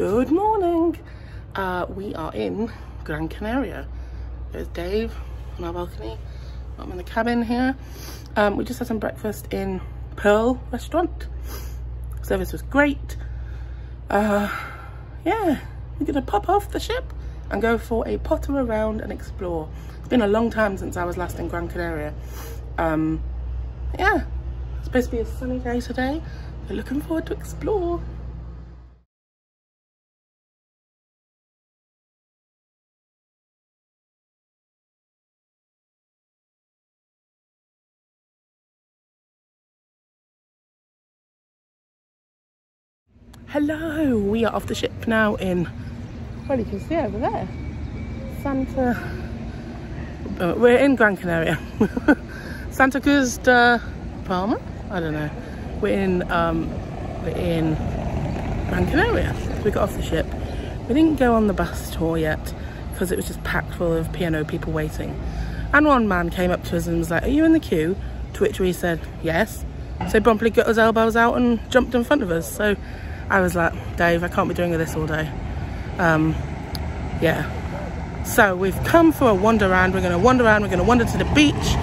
Good morning. We are in Gran Canaria. There's Dave on our balcony. I'm in the cabin here. We just had some breakfast in Pearl restaurant. Service was great. Yeah, we're gonna pop off the ship and go for a potter around and explore. It's been a long time since I was last in Gran Canaria. Yeah, it's supposed to be a sunny day today. We're looking forward to explore. Hello, we are off the ship now in, well, you can see over there, we're in Gran Canaria. Santa Cruz de Palma? I don't know. We're in Gran Canaria. We got off the ship. We didn't go on the bus tour yet because it was just packed full of P&O people waiting. And one man came up to us and was like, "Are you in the queue?" To which we said, "Yes." So he promptly got his elbows out and jumped in front of us. So I was like, "Dave, I can't be doing this all day." Yeah. So we've come for a wander around. We're going to wander around. We're going to wander to the beach,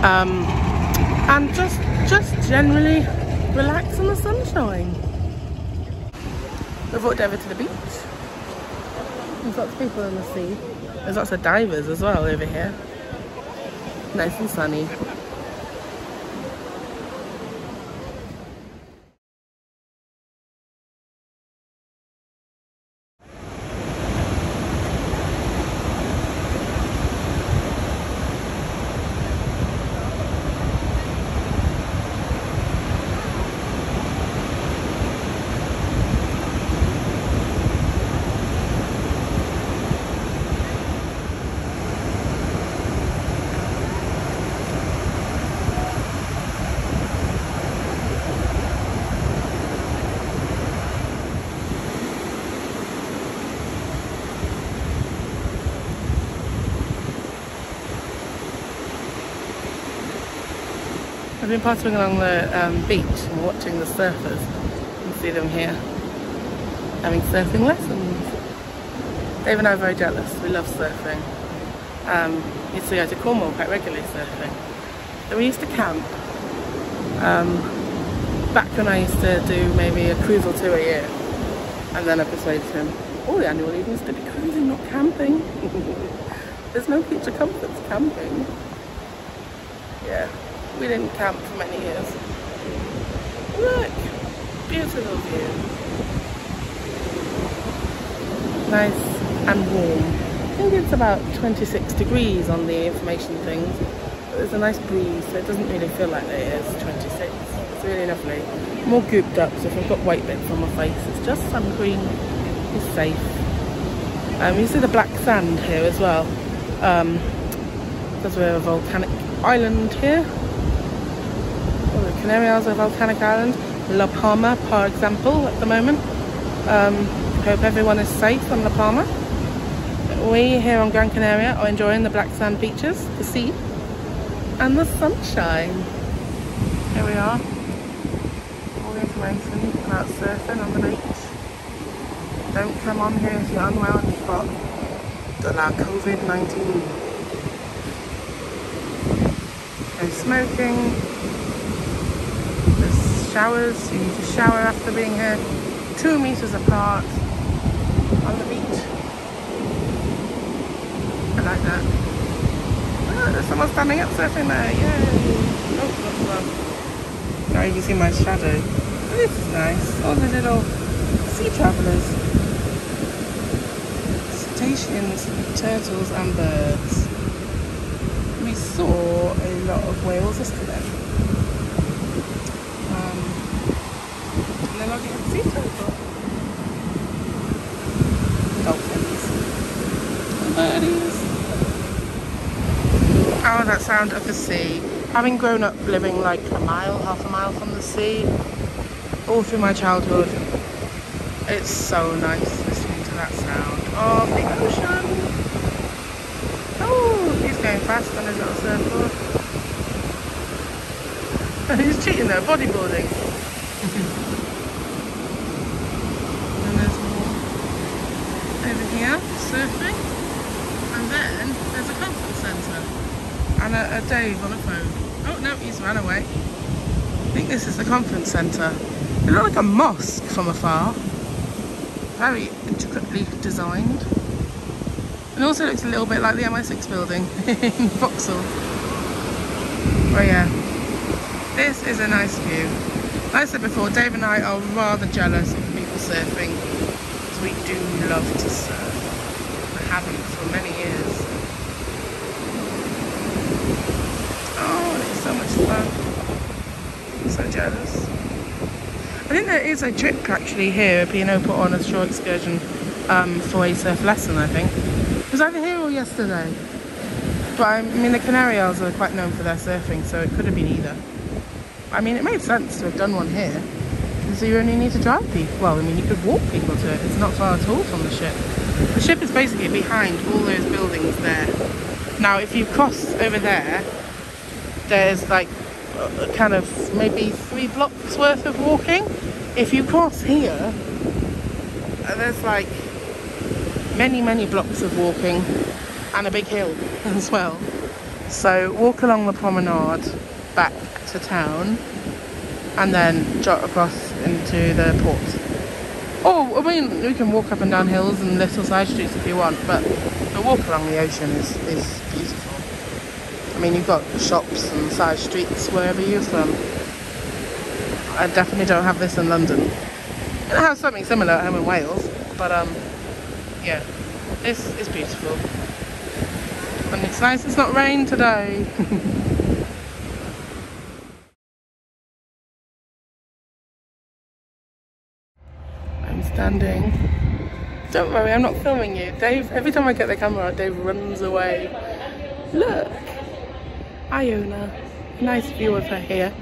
and just generally relax in the sunshine. We've walked over to the beach. There's lots of people in the sea. There's lots of divers as well over here. Nice and sunny. I've been pottering along the beach and watching the surfers. You can see them here having surfing lessons. Dave and I are very jealous. We love surfing. We used to go to Cornwall quite regularly surfing. So we used to camp. Back when I used to do maybe a cruise or two a year. And then I persuaded him, all the annual leave needs to be cruising, not camping. There's no future comforts camping. Yeah. We didn't camp for many years. Look, beautiful view. Nice and warm. I think it's about 26 degrees on the information things. But there's a nice breeze, so it doesn't really feel like it is 26. It's really lovely. More gooped up, so if I've got white bits on my face, it's just sun cream. It's safe. You see the black sand here as well. Because we're a volcanic island here. The Canary Isles are a volcanic island. La Palma, for example, at the moment. Hope everyone is safe on La Palma. We here on Gran Canaria are enjoying the black sand beaches, the sea, and the sunshine. Here we are. All the information about surfing on the beach. Don't come on here if you're unwell and you've got COVID-19. No smoking. Showers, you need to shower after being here 2 meters apart on the beach. I like that. Oh, there's someone standing up surfing there, yay! Oh, not one. Now you can see my shadow. This is nice. All the little sea travellers. Cetaceans, turtles and birds. We saw a lot of whales yesterday. And then I'll get a sea turtle. Dolphins. And birdies. Oh, that sound of the sea. Having grown up living like half a mile from the sea, all through my childhood, it's so nice listening to that sound of the ocean. Oh, he's going fast on his little surfboard. And he's cheating though, bodyboarding. And there's more. got Dave on a phone. Oh no, he's ran away. I think this is the conference centre. It looks like a mosque from afar. Very intricately designed. And also looks a little bit like the MI6 building in Vauxhall. Oh yeah, this is a nice view. Like I said before, Dave and I are rather jealous of people surfing, because we do love to surf. I haven't for many years. Oh, it's so much fun. I'm so jealous. I think there is a trip actually here. P&O put on a shore excursion for a surf lesson, I think. It was either here or yesterday. But I mean, the Canary Isles are quite known for their surfing, so it could have been either. I mean, it made sense to have done one here. So you only need to drive people. Well, I mean, you could walk people to it. It's not far at all from the ship. The ship is basically behind all those buildings there. Now, if you cross over there, there's like kind of maybe 3 blocks worth of walking. If you cross here, there's like many blocks of walking and a big hill as well. So walk along the promenade back to town and then jot across into the port. Or, I mean, you can walk up and down hills and little side streets if you want, but the walk along the ocean is beautiful. I mean, you've got shops and side streets wherever you're from. I definitely don't have this in London. I have something similar at home in Wales, but yeah, this is beautiful. And it's nice it's not rain today. I'm standing. Don't worry, I'm not filming you. Dave, every time I get the camera out, Dave runs away. Look, Iona. Nice view of her here.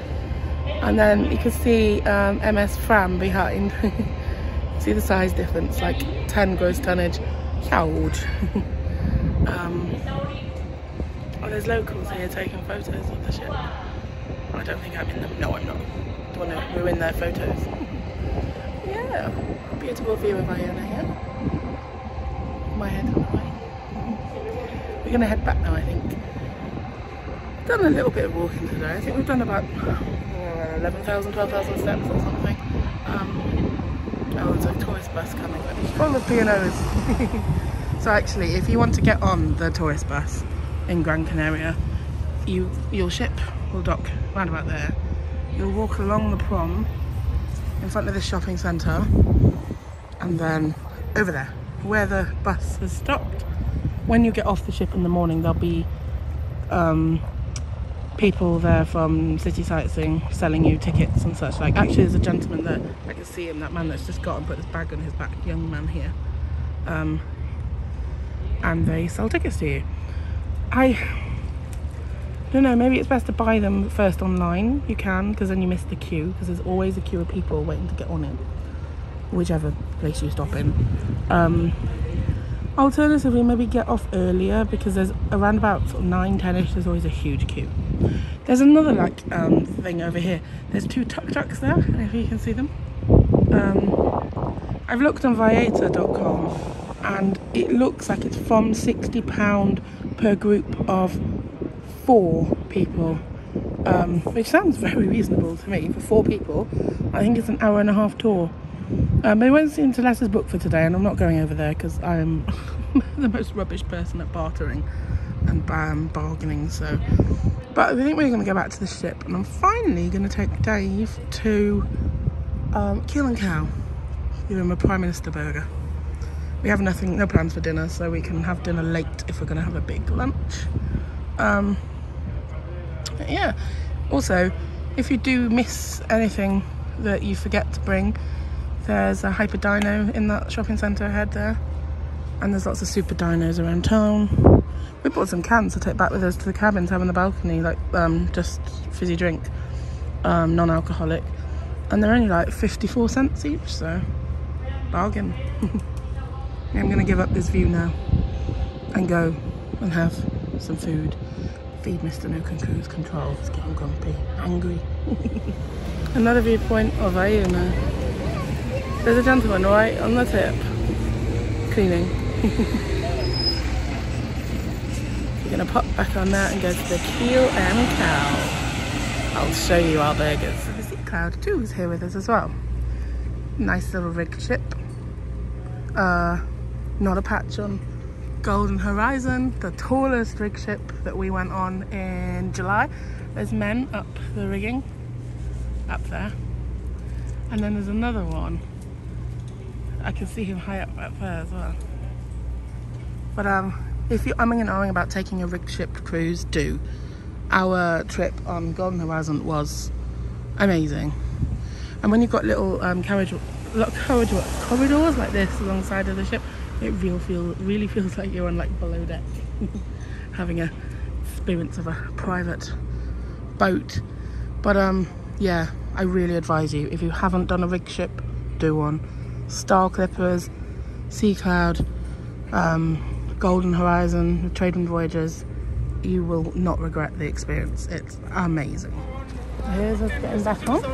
And then you can see MS Fram behind. See the size difference, like 10 gross tonnage. Huge. Oh, there's locals here taking photos of the ship. I don't think I'm in them. No, I'm not. Don't want to ruin their photos. Yeah, beautiful view of Iona here. My head on the way. We're gonna head back now, I think. Done a little bit of walking today. I think we've done about 11,000, 12,000 steps or something. Oh, there's a tourist bus coming. Full of P&Os. So actually, if you want to get on the tourist bus in Gran Canaria, your ship will dock right about there. You'll walk along the prom in front of the shopping centre, and then over there, where the bus has stopped. When you get off the ship in the morning, there'll be people there from city sightseeing selling you tickets and such. Like, actually there's a gentleman there, I can see him, that man that's just got and put his bag on his back, young man here, and they sell tickets to you. I don't know, maybe it's best to buy them first online. You can, because then you miss the queue, because there's always a queue of people waiting to get on it, whichever place you stop in. Alternatively, maybe get off earlier, because there's around about sort of 9-10ish, there's always a huge queue. There's another like thing over here. There's 2 tuk-tuks there, if you can see them. I've looked on Viator.com and it looks like it's from £60 per group of 4 people, which sounds very reasonable to me for 4 people. I think it's an hour-and-a-half tour. But it won't seem to let us book for today, and I'm not going over there because I'm the most rubbish person at bartering and bargaining. So, but I think we're going to go back to the ship, and I'm finally going to take Dave to Keel and Cow, give him a Prime Minister burger. We have no plans for dinner, so we can have dinner late if we're going to have a big lunch. Yeah. Also, if you do miss anything that you forget to bring, there's a hyper dyno in that shopping centre ahead there, and there's lots of super dynos around town. We bought some cans to take back with us to the cabin to have on the balcony, like just fizzy drink, non-alcoholic, and they're only like 54 cents each, so bargain. I'm gonna give up this view now and go and have some food. Feed Mr. No Can Cruise Control. It's getting grumpy, angry. Another viewpoint of Iona. There's a gentleman right on the tip, cleaning. gonna pop back on that and go to the Keel and Cow. I'll show you our burgers. So the Sea Cloud 2 is here with us as well. Nice little rigged ship. Not a patch on Golden Horizon, the tallest rig ship that we went on in July. There's men up the rigging, up there. And then there's another one. I can see him high up there as well. But if you're umming and ahhing about taking a rigged ship cruise, do. Our trip on Golden Horizon was amazing. And when you've got little corridors like this alongside of the ship, it really feels like you're on like below deck, having a experience of a private boat. But yeah, I really advise you, if you haven't done a rigged ship, do one. Star Clippers, Sea Cloud, Golden Horizon, Trading Voyages, you will not regret the experience. It's amazing. Here's us getting back on.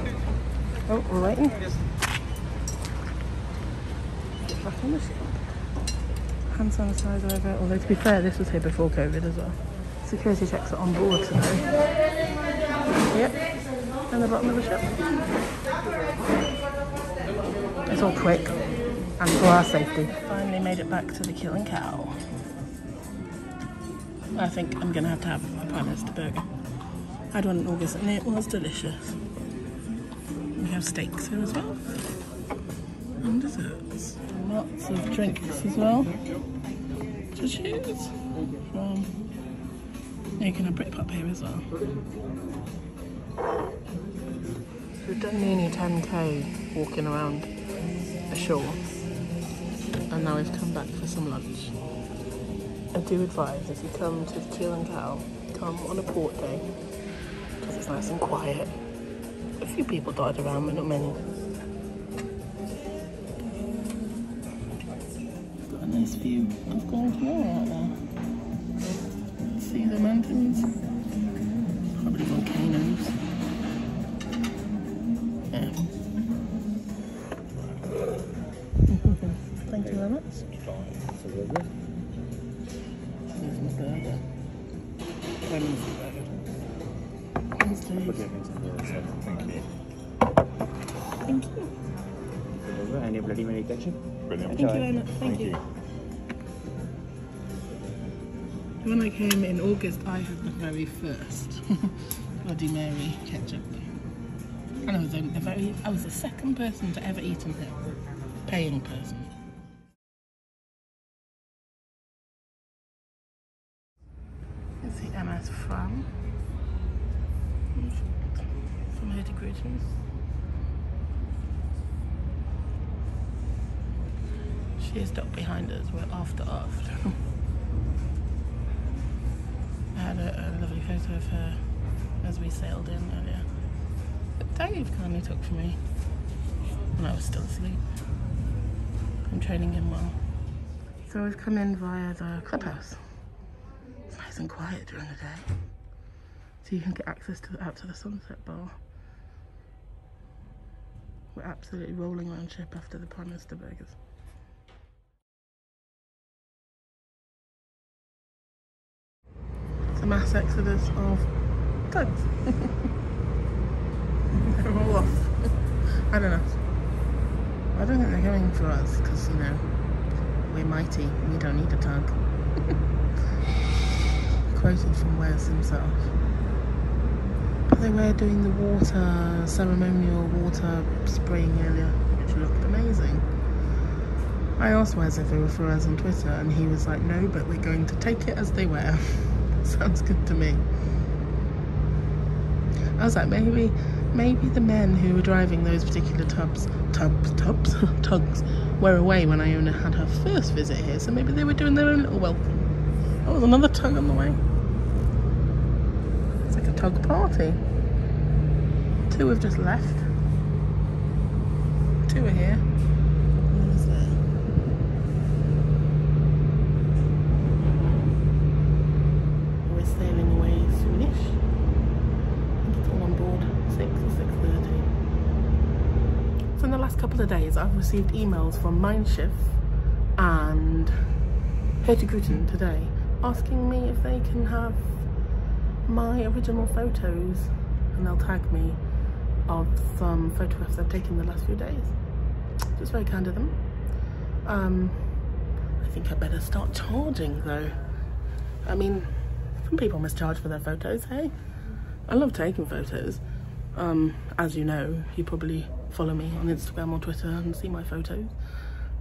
Oh, we're waiting. Get back on the ship. Hand sanitizer over. Although to be fair, this was here before COVID as well. Security checks are on board today. Yep, and the bottom of the ship. It's all quick and for our safety. Finally made it back to the Keel and Cow. I think I'm gonna have to have a pando burger. I had one in August and it was delicious. We have steaks here as well. And desserts. Lots of drinks as well to choose from. You can have Britpop here as well. We've done nearly 10k walking around the shore, and now we've come back for some lunch. I do advise, if you come to the Keel and Cow, come on a port day, because it's nice and quiet. A few people dotted around, but not many. Got a nice view of Gran Canaria out there. See the mountains? Probably volcanoes. Yeah. Thank you very much. Here's my burger. Lemons the burger. Thanks, Dave. Thank you. Thank you. Any Bloody Mary ketchup? Brilliant. Thank you very much. Thank you. When I came in August, I had the very first Bloody Mary ketchup. And I was the second person to ever eat in here. Paying person. It's the MS Fram. From here to greetings. She is docked behind us. We're aft. I had a lovely photo of her as we sailed in earlier. But Dave kindly took for me when I was still asleep. I'm training him well. So we've come in via the clubhouse. It's nice and quiet during the day, so you can get access to out to the sunset bar. We're absolutely rolling around ship after the pando burgers. It's a mass exodus of tugs. They're all off. I don't know. I don't think they're coming for us because, you know, we're mighty and we don't need a tug. Quoted from Wes himself. But they were doing the water, ceremonial water spraying earlier, which looked amazing. I asked Wes if they were for us on Twitter and he was like, no, but we're going to take it as they were. Sounds good to me. I was like, maybe the men who were driving those particular tugs were away when Iona had her first visit here, so maybe they were doing their own little welcome. Oh, there's another tug on the way. It's like a tug party. 2 have just left. 2 are here. One is there. We're sailing away soonish. I think it's all on board 6 or 6:30. So in the last couple of days I've received emails from Mindshift and Hertigrutten today asking me if they can have my original photos, and they'll tag me of some photographs I've taken the last few days. Just very kind of them. I think I better start charging though. I mean, some people must charge for their photos, hey? I love taking photos. As you know, you probably follow me on Instagram or Twitter and see my photos.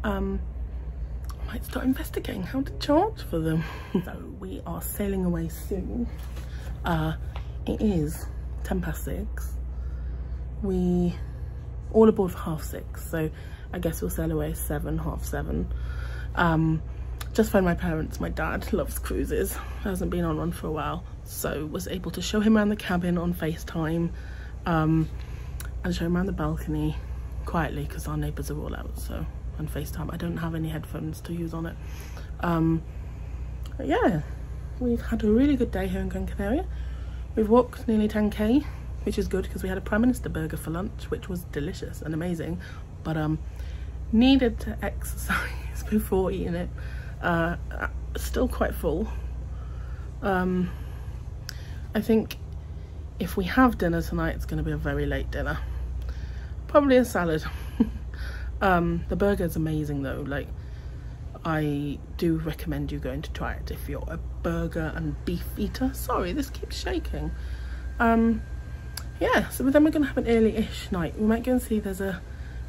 I might start investigating how to charge for them. So we are sailing away soon. It is 6:10. We all aboard for 6:30, so I guess we'll sail away 7, 7:30. Just phoned my parents. My dad loves cruises, hasn't been on one for a while, so was able to show him around the cabin on FaceTime, and show him around the balcony quietly because our neighbours are all out, so on FaceTime. I don't have any headphones to use on it. But yeah, we've had a really good day here in Gran Canaria. We've walked nearly 10k, which is good because we had a Prime Minister burger for lunch, which was delicious and amazing, but needed to exercise before eating it. Still quite full. I think if we have dinner tonight, it's going to be a very late dinner, probably a salad. The burger is amazing though. Like, I do recommend you going to try it if you're a burger and beef eater. Sorry, this keeps shaking. Yeah, so then we're gonna have an early-ish night. We might go and see, there's a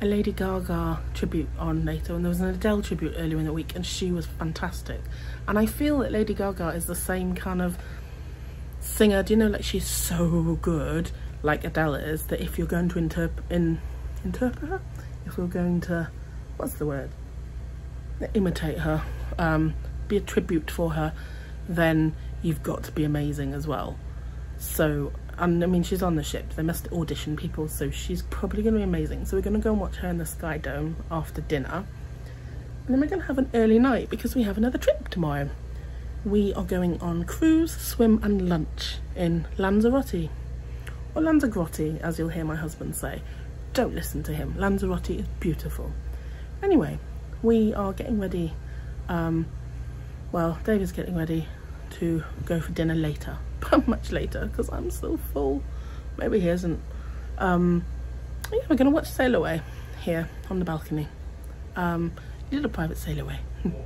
Lady Gaga tribute on later, and there was an Adele tribute earlier in the week, and she was fantastic. And I feel that Lady Gaga is the same kind of singer, do you know, like she's so good, like Adele is, that if you're going to interpret her, if we're going to, what's the word, imitate her, be a tribute for her, then you've got to be amazing as well. So, and I mean, she's on the ship, they must audition people, so she's probably going to be amazing. So we're going to go and watch her in the Sky Dome after dinner, and then we're going to have an early night because we have another trip tomorrow. We are going on cruise, swim and lunch in Lanzarote, or Lanzagrotte, as you'll hear my husband say. Don't listen to him, Lanzarote is beautiful. Anyway, we are getting ready, well, David's getting ready to go for dinner later, but much later, because I'm still full. Maybe he isn't. Yeah, we're going to watch Sail Away here on the balcony. Little private sail away.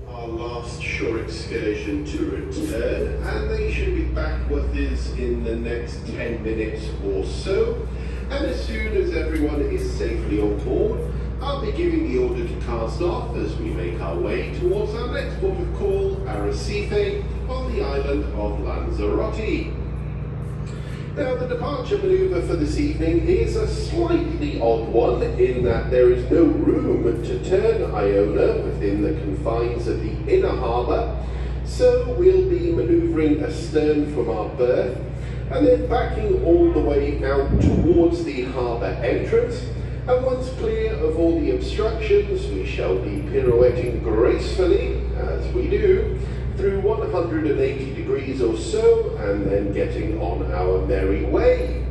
Our last shore excursion to return, and they should be back with us in the next 10 minutes or so. And as soon as everyone is safely on board, I'll be giving the order to cast off as we make our way towards our next port of call, Arrecife, on the island of Lanzarote. Now, the departure manoeuvre for this evening is a slightly odd one in that there is no room to turn Iona within the confines of the inner harbour, so we'll be manoeuvring astern from our berth and then backing all the way out towards the harbour entrance, and once clear of all the obstructions we shall be pirouetting gracefully, as we do, through 180 degrees or so, and then getting on our merry way.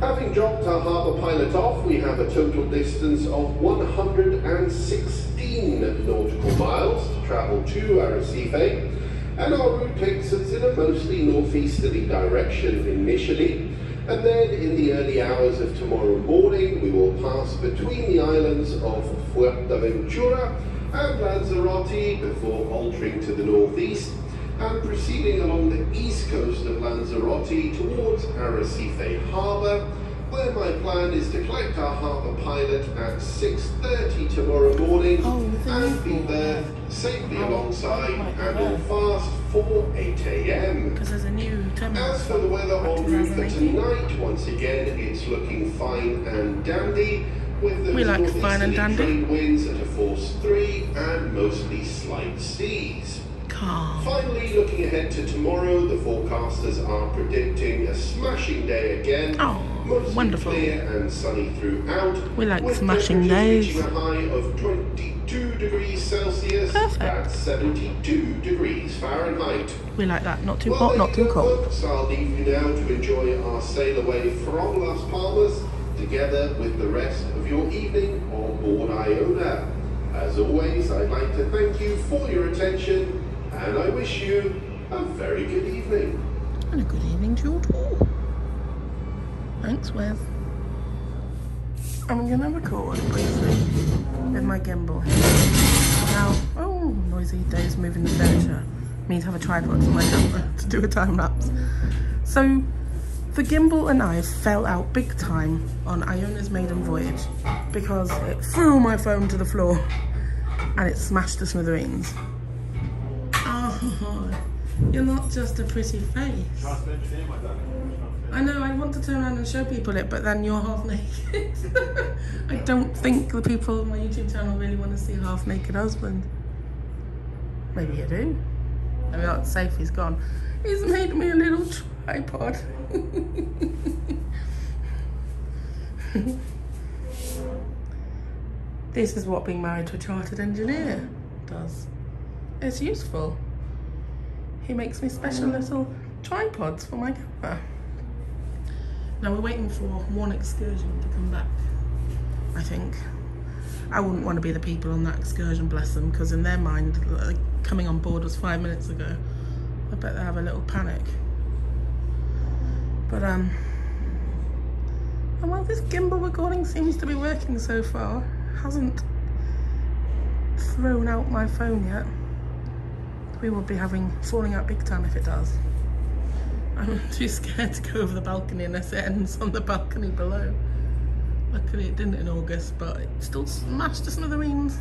Having dropped our harbour pilot off, we have a total distance of 116 nautical miles to travel to Arrecife, and our route takes us in a mostly northeasterly direction initially, and then in the early hours of tomorrow morning we will pass between the islands of Fuerteventura and Lanzarote before altering to the northeast and proceeding along the east coast of Lanzarote towards Arrecife Harbour, where my plan is to collect our harbour pilot at 6:30 tomorrow morning and be berthed safely alongside and all fast for 8 AM. Because there's a new terminal. As for the weather en route for tonight, once again it's looking fine and dandy, with those northeasterly trade winds at a force 3 and mostly slight seas. Calm. Finally, looking ahead to tomorrow, the forecasters are predicting a smashing day again. Oh, mostly wonderful. Clear and sunny throughout. We like with smashing temperatures days. reaching a high of 22 degrees Celsius. Perfect. That's 72 degrees Fahrenheit. We like that. Not too hot, not too cold. Folks, I'll leave you now to enjoy our sail away from Las Palmas, together with the rest of your evening on board Iona. As always, I'd like to thank you for your attention, and I wish you a very good evening. And a good evening to you too. Thanks, Wes. I'm gonna record briefly with my gimbal. Now, oh, noisy days moving the furniture. I need to have a tripod for my camera to do a time lapse. So, the gimbal and I fell out big time on Iona's maiden voyage because it threw my phone to the floor and it smashed to smithereens. Oh, you're not just a pretty face. I know, I want to turn around and show people it, but then you're half naked. I don't think the people on my YouTube channel really want to see a half naked husband. Maybe you do. I mean, that's safe, he's gone. He's made me a little tripod. This is what being married to a chartered engineer does. It's useful. He makes me special little tripods for my camera. Now we're waiting for one excursion to come back, I think. I wouldn't want to be the people on that excursion, bless them, because in their mind, like, coming on board was 5 minutes ago. I bet they have a little panic. But, well, this gimbal recording seems to be working so far. Hasn't thrown out my phone yet. We will be falling out big time if it does. I'm too scared to go over the balcony unless it ends on the balcony below. Luckily it didn't in August, but it still smashed to smithereens.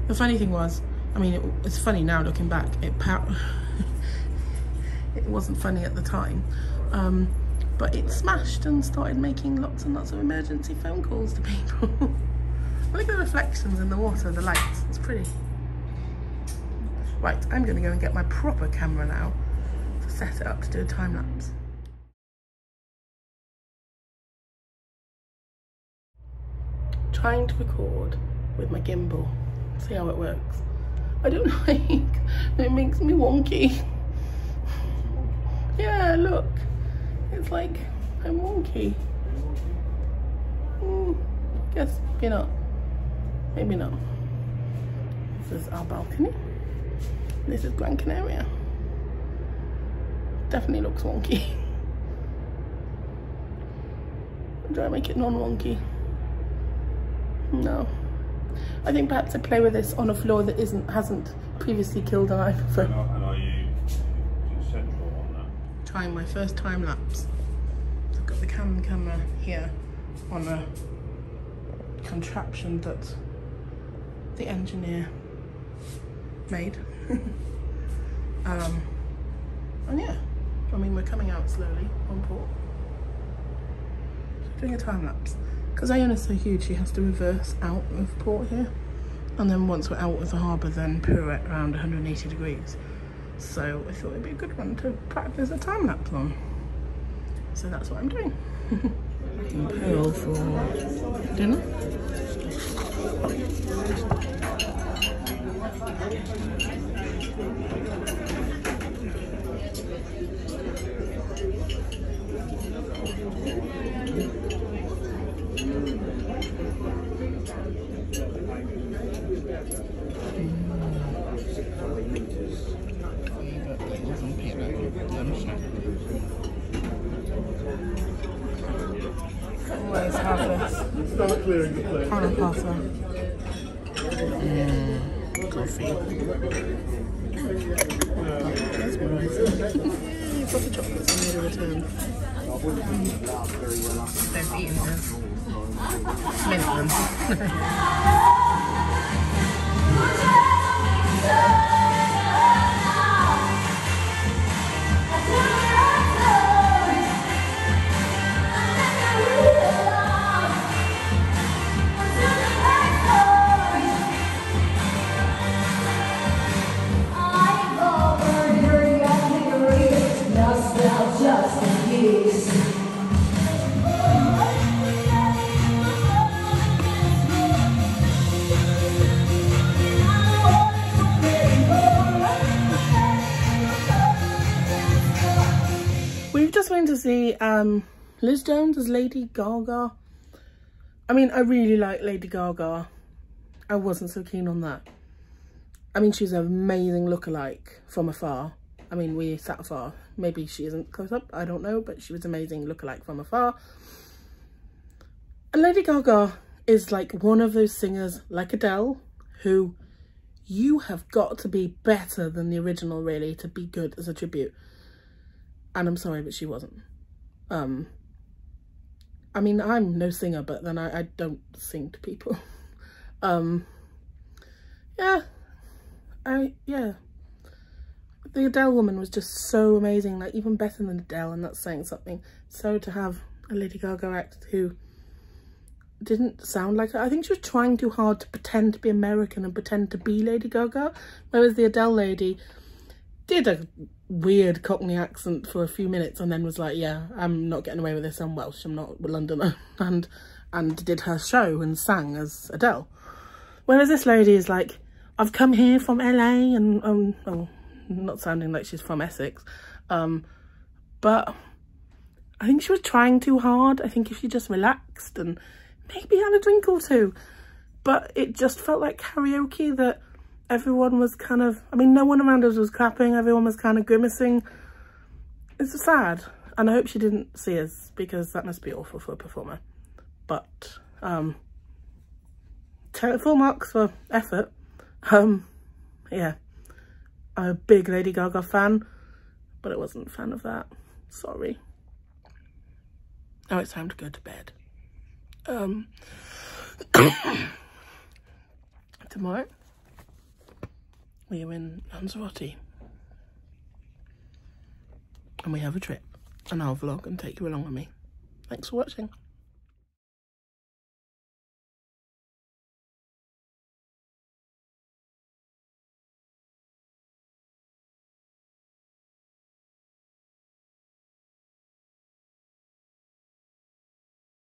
The funny thing was, I mean, it's funny now looking back, it wasn't funny at the time, but it smashed and started making lots and lots of emergency phone calls to people. Look at the reflections in the water, the lights, it's pretty. Right, I'm going to go and get my proper camera now to set it up to do a time lapse. Trying to record with my gimbal, see how it works. I don't like, it makes me wonky. Yeah, look, it's like I'm wonky. Guess maybe not. Maybe not. This is our balcony. This is Gran Canaria. Definitely looks wonky. Do I make it non-wonky? No. I think perhaps I play with this on a floor that hasn't previously killed an iPhone. And are you central on that? Trying my first time lapse. So I've got the Canon camera here on a contraption that the engineer made. And yeah, I mean, we're coming out slowly on port. So doing a time lapse. Because Iona's so huge, she has to reverse out of port here. And then once we're out of the harbour, then pirouette around 180 degrees. So I thought it'd be a good one to practice a time lapse on. So that's what I'm doing. Pearl for dinner. Always have this. Start clearing the plate. Caramel pasta. Coffee. That's nice. Proper chocolates I made a return. They've eaten this. Mint them. We've just went to see Liz Jones as Lady Gaga. I mean, I really like Lady Gaga. I wasn't so keen on that. I mean, she's an amazing lookalike from afar. I mean, we sat afar. Maybe she isn't close up, I don't know, but she was amazing lookalike from afar. And Lady Gaga is like one of those singers like Adele, who you have got to be better than the original really to be good as a tribute. And I'm sorry, but she wasn't. I mean, I'm no singer, but then I don't sing to people. Yeah. The Adele woman was just so amazing, like even better than Adele, and that's saying something. So to have a Lady Gaga act who didn't sound like her, I think she was trying too hard to pretend to be American and pretend to be Lady Gaga, whereas the Adele lady did a weird Cockney accent for a few minutes and then was like, yeah, I'm not getting away with this, I'm Welsh, I'm not a Londoner, and did her show and sang as Adele. Whereas this lady is like, I've come here from LA and oh, not sounding like she's from Essex, but I think she was trying too hard. I think if she just relaxed and maybe had a drink or two, but it just felt like karaoke that everyone was kind of, I mean, no one around us was clapping, everyone was kind of grimacing. It's sad, and I hope she didn't see us, because that must be awful for a performer. But full marks for effort. Yeah, I'm a big Lady Gaga fan, but I wasn't a fan of that. Sorry. Now it's time to go to bed. Tomorrow we are in Lanzarote and we have a trip, and I'll vlog and take you along with me. Thanks for watching.